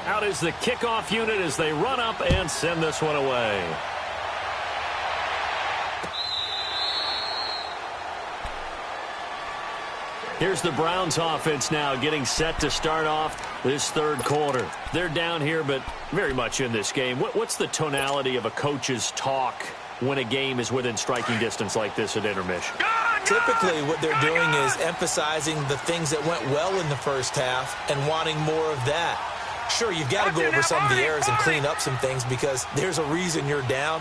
Out is the kickoff unit as they run up and send this one away. Here's the Browns offense now getting set to start off this third quarter. They're down here, but very much in this game. What's the tonality of a coach's talk when a game is within striking distance like this at intermission? Typically, what they're doing is emphasizing the things that went well in the first half and wanting more of that. Sure, you've got to go over some of the errors and clean up some things because there's a reason you're down.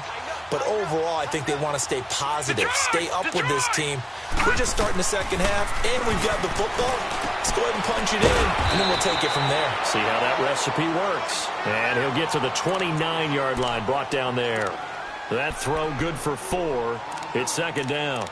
But overall, I think they want to stay positive, stay up with this team. We're just starting the second half, and we've got the football. Let's go ahead and punch it in, and then we'll take it from there. See how that recipe works. And he'll get to the 29-yard line, brought down there. That throw good for 4. It's second down.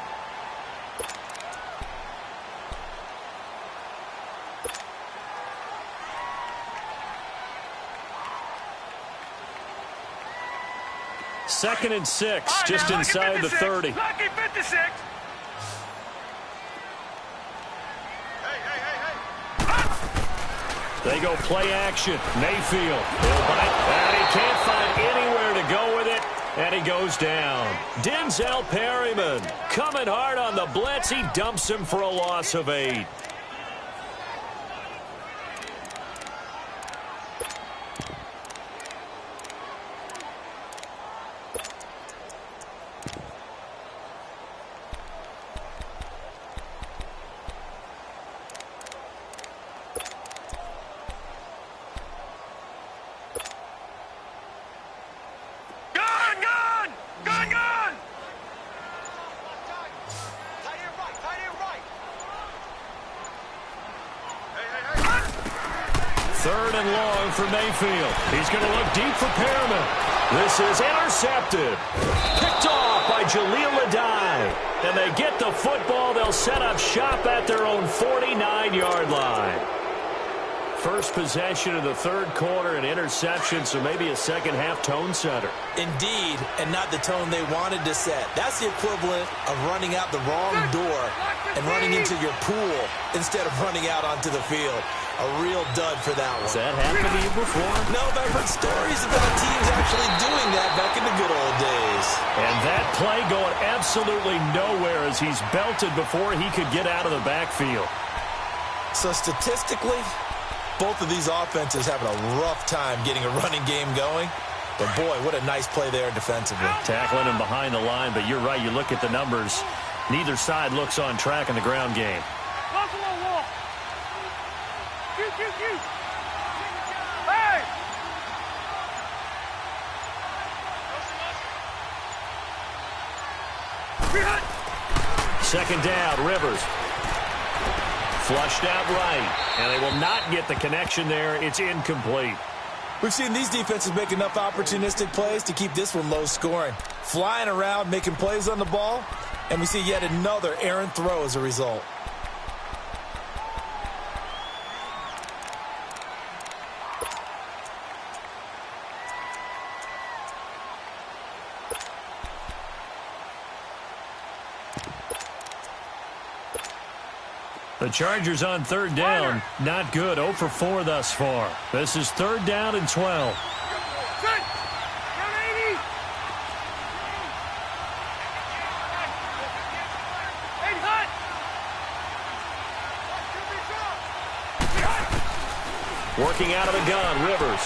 Second and 6, just inside the 30. Lucky 56. They go play action. Mayfield. And he can't find anywhere to go with it. And he goes down. Denzel Perryman coming hard on the blitz. He dumps him for a loss of 8. Third and long for Mayfield. He's going to look deep for Perriman. This is intercepted. Picked off by Jaleel Adai. And they get the football. They'll set up shop at their own 49-yard line. First possession of the third quarter, an interception, so maybe a second-half tone setter. Indeed, and not the tone they wanted to set. That's the equivalent of running out the wrong door and running into your pool instead of running out onto the field. A real dud for that one. Has that happened to you before? No, but I've heard stories about teams actually doing that back in the good old days. And that play going absolutely nowhere as he's belted before he could get out of the backfield. So statistically, both of these offenses having a rough time getting a running game going. But, boy, what a nice play there defensively. Tackling him behind the line, but you're right. You look at the numbers. Neither side looks on track in the ground game. Hey! Second down, Rivers. Flushed out right, and they will not get the connection there. It's incomplete. We've seen these defenses make enough opportunistic plays to keep this one low scoring. Flying around, making plays on the ball, and we see yet another errant throw as a result. The Chargers on third down, not good. 0 for 4 thus far. This is third down and 12. Working out of the gun, Rivers.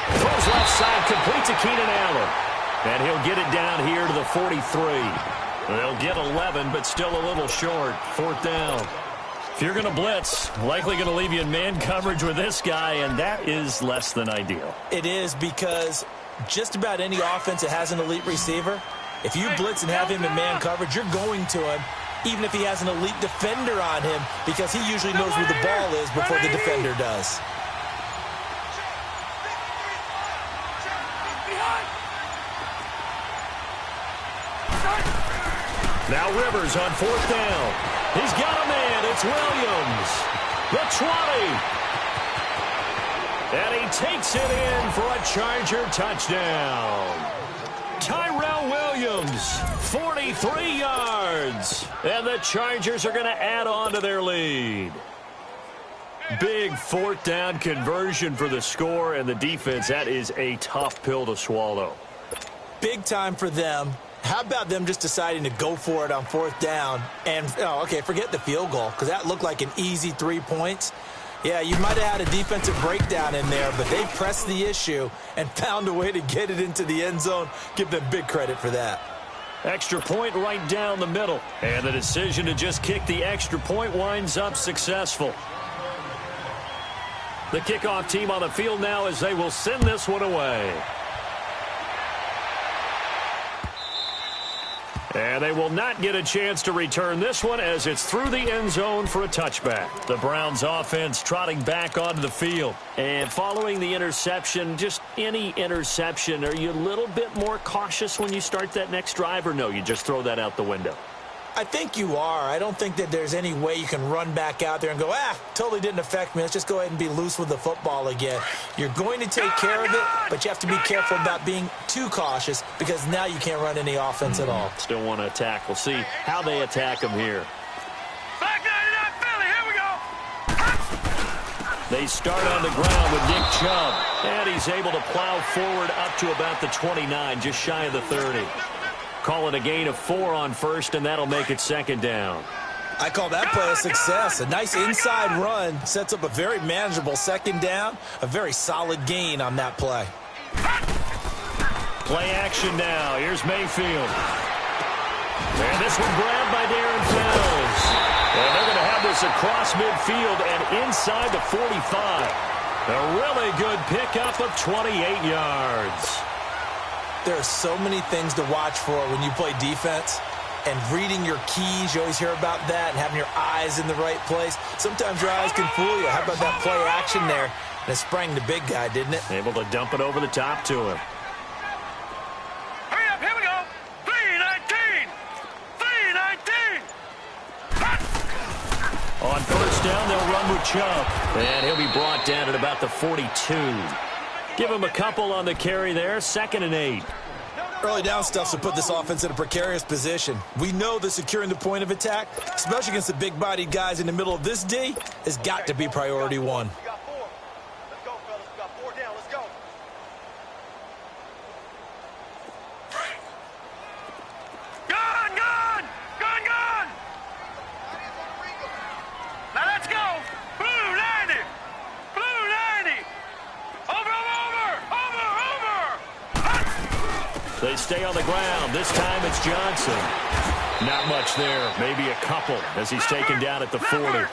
Throws left side, complete to Keenan Allen. And he'll get it down here to the 43. They'll get 11, but still a little short. Fourth down. If you're going to blitz, likely going to leave you in man coverage with this guy, and that is less than ideal. It is because just about any offense that has an elite receiver, if you blitz and have him in man coverage, you're going to him, even if he has an elite defender on him, because he usually knows where the ball is before the defender does. Now Rivers on fourth down. He's got a man. It's Williams. The 20. And he takes it in for a Charger touchdown. Tyrell Williams, 43 yards. And the Chargers are going to add on to their lead. Big fourth down conversion for the score, and the defense, that is a tough pill to swallow. Big time for them. How about them just deciding to go for it on fourth down? And, okay, forget the field goal, because that looked like an easy 3 points. Yeah, you might have had a defensive breakdown in there, but they pressed the issue and found a way to get it into the end zone. Give them big credit for that. Extra point right down the middle. And the decision to just kick the extra point winds up successful. The kickoff team on the field now as they will send this one away. And they will not get a chance to return this one as it's through the end zone for a touchback. The Browns offense trotting back onto the field. And following the interception, just any interception, are you a little bit more cautious when you start that next drive, or no, you just throw that out the window? I think you are. I don't think that there's any way you can run back out there and go, totally didn't affect me. Let's just go ahead and be loose with the football again. You're going to take care of it, but you have to be careful about being too cautious because now you can't run any offense at all. Still want to attack. We'll see how they attack them here. Back 99 Philly, here we go. They start on the ground with Nick Chubb, and he's able to plow forward up to about the 29, just shy of the 30. Call it a gain of 4 on first, and that'll make it second down. I call that play a success. A nice inside run sets up a very manageable second down, a very solid gain on that play. Play action now. Here's Mayfield. And this one grabbed by Darren Fells. And they're going to have this across midfield and inside the 45. A really good pickup of 28 yards. There are so many things to watch for when you play defense, and reading your keys, you always hear about that, and having your eyes in the right place. Sometimes your eyes can fool you. How about that play action there? And it sprang the big guy, didn't it? Able to dump it over the top to him. Hurry up, here we go. 3-19. 3-19. On first down, they'll run with Chubb. And he'll be brought down at about the 42. Give him a couple on the carry there. 2nd and 8. Early down stuff to put this offense in a precarious position. We know that securing the point of attack, especially against the big-bodied guys in the middle of this D, has got to be priority one. We got 4. Let's go, fellas. We got 4 down. Let's go. Gone, gone. Gone, gone. Now let's go. Blue 90. Blue 90. Over. They stay on the ground. This time it's Johnson. Not much there. Maybe a couple as he's taken down at the 40. Well,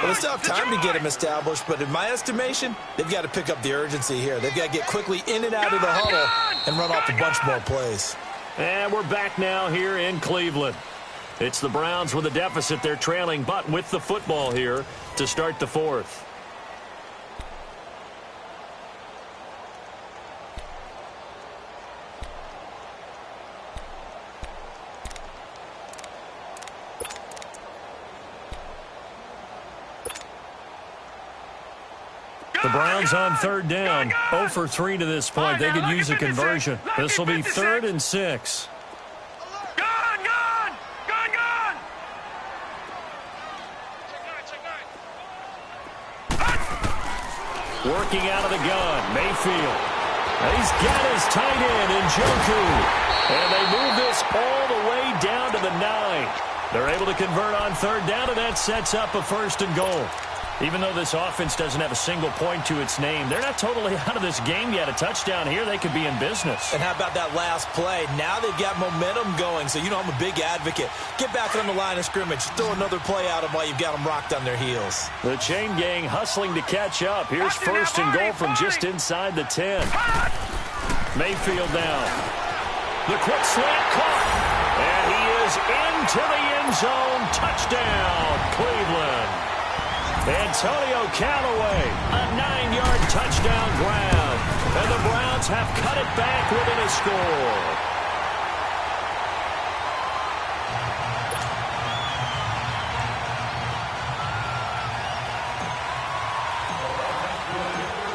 they still have time to get him established, but in my estimation, they've got to pick up the urgency here. They've got to get quickly in and out of the huddle and run off a bunch more plays. And we're back now here in Cleveland. It's the Browns with a deficit. They're trailing, but with the football here to start the 4th. The Browns on 3rd down. 0 for 3 to this point. They could use a conversion. This will be 3rd and 6. Gone, gone. Gone, gone. Working out of the gun, Mayfield. He's got his tight end in Njoku. And they move this all the way down to the 9. They're able to convert on 3rd down, and that sets up a 1st and goal. Even though this offense doesn't have a single point to its name, they're not totally out of this game yet. A touchdown here, they could be in business. And how about that last play? Now they've got momentum going, so you know I'm a big advocate. Get back on the line of scrimmage. Throw another play out of while you've got them rocked on their heels. The chain gang hustling to catch up. Here's 1st and goal from just inside the 10. Mayfield down. The quick slant caught. And he is into the end zone. Touchdown, Cleveland. Antonio Callaway, a 9-yard touchdown grab. And the Browns have cut it back within a score.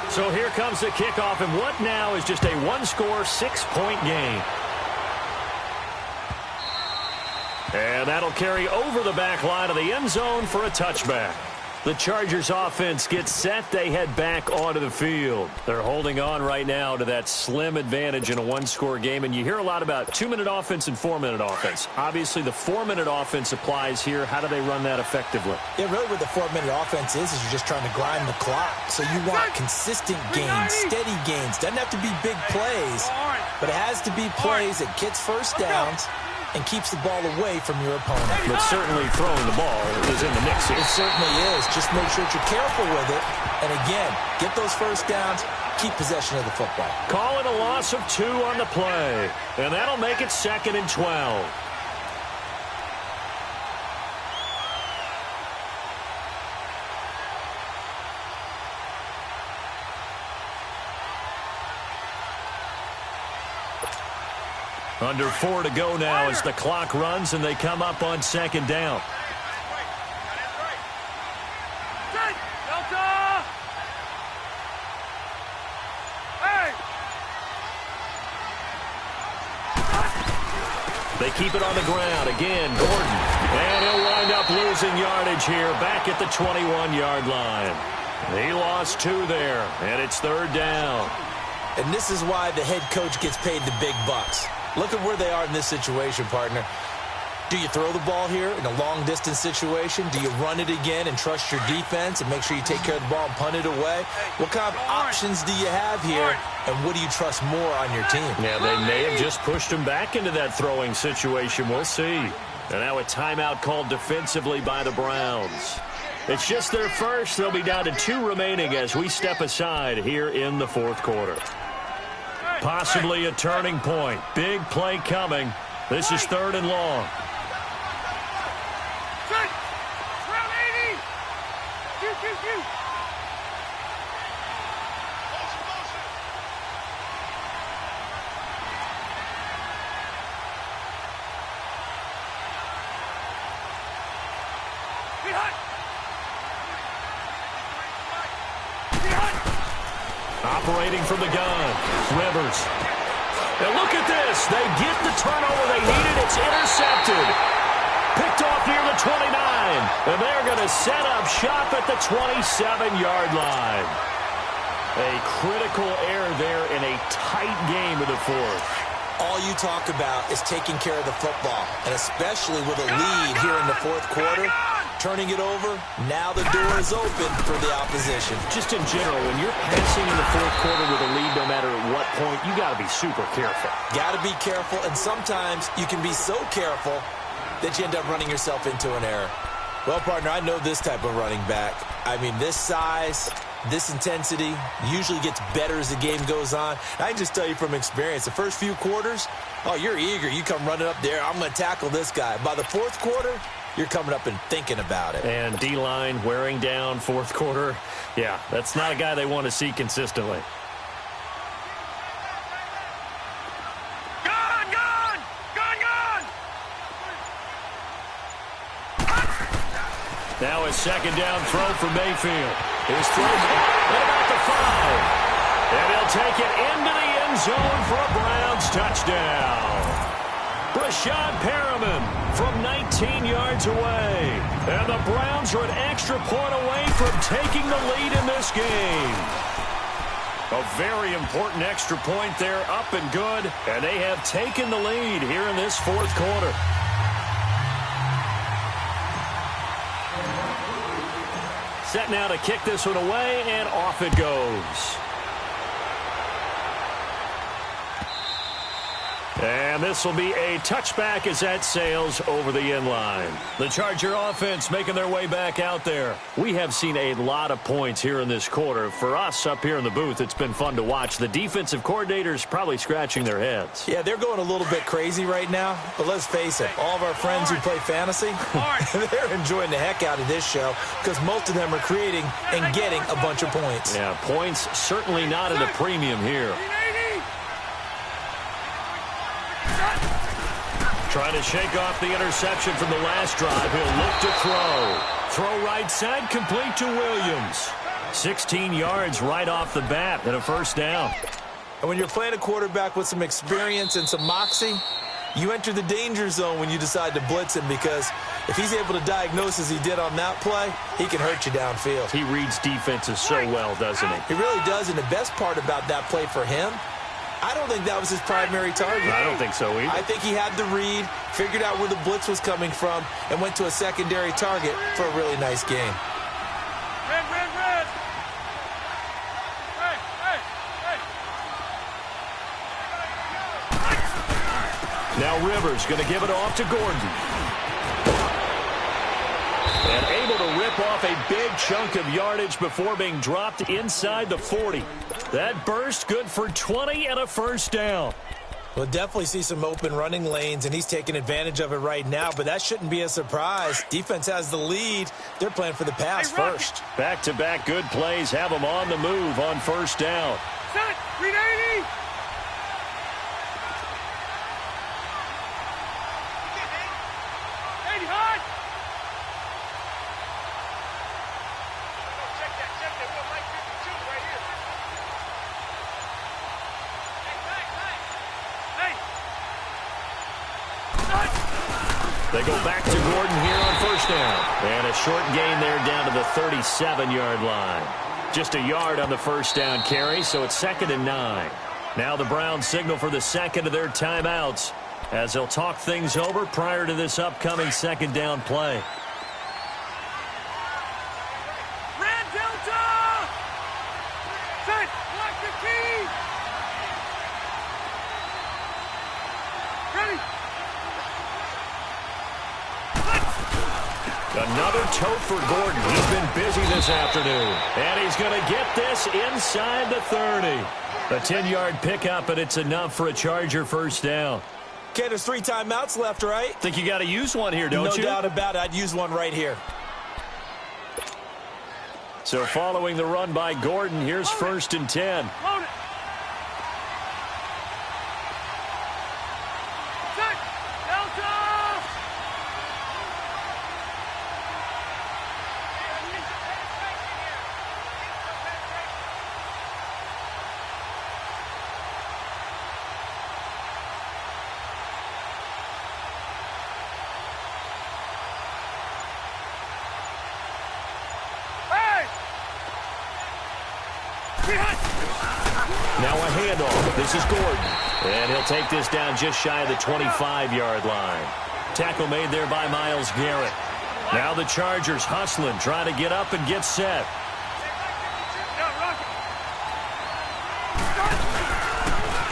So here comes the kickoff, and what now is just a 1-score, 6-point game. And that'll carry over the back line of the end zone for a touchback. The Chargers offense gets set. They head back onto the field. They're holding on right now to that slim advantage in a one-score game. And you hear a lot about 2-minute offense and 4-minute offense. Obviously, the 4-minute offense applies here. How do they run that effectively? Yeah, really what the 4-minute offense is you're just trying to grind the clock. So you want consistent gains, steady gains. Doesn't have to be big plays, but it has to be plays that gets first downs and keeps the ball away from your opponent. But certainly throwing the ball is in the mix here. It certainly is. Just make sure that you're careful with it. And again, get those first downs, keep possession of the football. Call it a loss of 2 on the play. And that'll make it 2nd and 12. Under 4 to go now as the clock runs and they come up on 2nd down. They keep it on the ground. Again, Gordon. And he'll wind up losing yardage here back at the 21-yard line. He lost 2 there, and it's 3rd down. And this is why the head coach gets paid the big bucks. Look at where they are in this situation, partner. Do you throw the ball here in a long-distance situation? Do you run it again and trust your defense and make sure you take care of the ball and punt it away? What kind of options do you have here, and what do you trust more on your team? Yeah, they may have just pushed him back into that throwing situation. We'll see. And now a timeout called defensively by the Browns. It's just their first. They'll be down to 2 remaining as we step aside here in the 4th quarter. Possibly a turning point. Big play coming. This is 3rd and long. Operating from the gun, Rivers. And look at this. They get the turnover they needed. It's intercepted. Picked off near the 29. And they're going to set up shop at the 27-yard line. A critical error there in a tight game of the 4th. All you talk about is taking care of the football, and especially with a lead here in the 4th quarter. Turning it over, now the door is open for the opposition. Just in general, when you're passing in the 4th quarter with a lead, no matter at what point, you got to be super careful. Got to be careful, and sometimes you can be so careful that you end up running yourself into an error. Well, partner, I know this type of running back. I mean, this size, this intensity usually gets better as the game goes on. I can just tell you from experience, the first few quarters, oh, you're eager. You come running up there, I'm going to tackle this guy. By the 4th quarter, you're coming up and thinking about it. And D-line wearing down 4th quarter. Yeah, that's not a guy they want to see consistently. Now a 2nd down throw for Mayfield. His throw at about the 5. And he'll take it into the end zone for a Browns touchdown. Brashad Perriman from 19 yards away. And the Browns are an extra point away from taking the lead in this game. A very important extra point there, up and good. And they have taken the lead here in this 4th quarter. Set now to kick this one away, and off it goes. And this will be a touchback as that sails over the end line. The Charger offense making their way back out there. We have seen a lot of points here in this quarter. For us up here in the booth, it's been fun to watch. The defensive coordinators probably scratching their heads. Yeah, they're going a little bit crazy right now. But let's face it, all of our friends who play fantasy, they're enjoying the heck out of this show because most of them are creating and getting a bunch of points. Yeah, points certainly not at a premium here. Trying to shake off the interception from the last drive. He'll look to throw. Throw right side, complete to Williams. 16 yards right off the bat and a 1st down. And when you're playing a quarterback with some experience and some moxie, You enter the danger zone when you decide to blitz him, because if he's able to diagnose as he did on that play, he can hurt you downfield. He reads defenses so well, doesn't he? He really does, and the best part about that play for him, I don't think that was his primary target. I don't think so either. I think he had the read, figured out where the blitz was coming from, and went to a secondary target for a really nice gain. Red, red, red. Hey, hey, hey. Now Rivers going to give it off to Gordon. And able to rip off a big chunk of yardage before being dropped inside the 40. That burst good for 20 and a first down. We'll definitely see some open running lanes, and he's taking advantage of it right now, but that shouldn't be a surprise. Defense has the lead. They're playing for the pass first. Back-to-back good plays have them on the move on first down. Set, 380. They go back to Gordon here on first down. And a short gain there down to the 37-yard line. Just a yard on the first down carry, so it's 2nd and 9. Now the Browns signal for the second of their timeouts as they'll talk things over prior to this upcoming second down play. Red Delta! Set, block 15! Ready? Another tote for Gordon. He's been busy this afternoon. And he's going to get this inside the 30. A 10-yard pickup, and it's enough for a Charger first down. Okay, there's 3 timeouts left, right? Think you got to use one here, don't you? No doubt about it. I'd use one right here. So following the run by Gordon, here's 1st and 10. Load it. Set, Delta! Now a handoff. This is Gordon. And he'll take this down just shy of the 25-yard line. Tackle made there by Myles Garrett. Now the Chargers hustling, trying to get up and get set.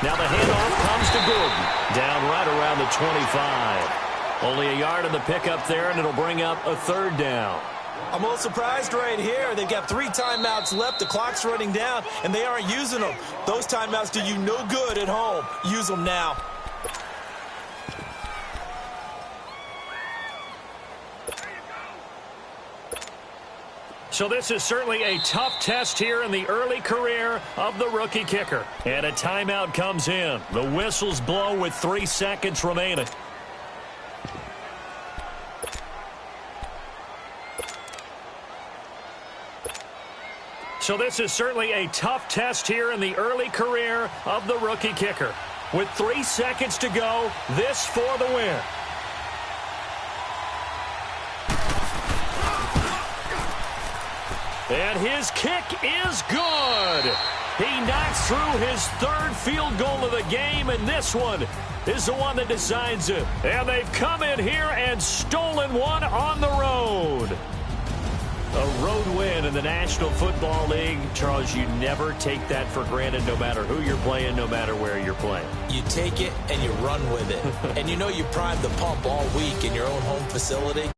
Now the handoff comes to Gordon. Down right around the 25. Only a yard on the pickup there, and it'll bring up a 3rd down. I'm a little surprised right here. They've got 3 timeouts left. The clock's running down, and they aren't using them. Those timeouts do you no good at home. Use them now. So this is certainly a tough test here in the early career of the rookie kicker. And a timeout comes in. The whistles blow with 3 seconds remaining. So this is certainly a tough test here in the early career of the rookie kicker. With 3 seconds to go, this for the win. And his kick is good. He knocks through his 3rd field goal of the game, and this one is the one that decides it. And they've come in here and stolen one on the road. A road win in the National Football League. Charles, you never take that for granted, no matter who you're playing, no matter where you're playing. You take it and you run with it. And you know you primed the pump all week in your own home facility.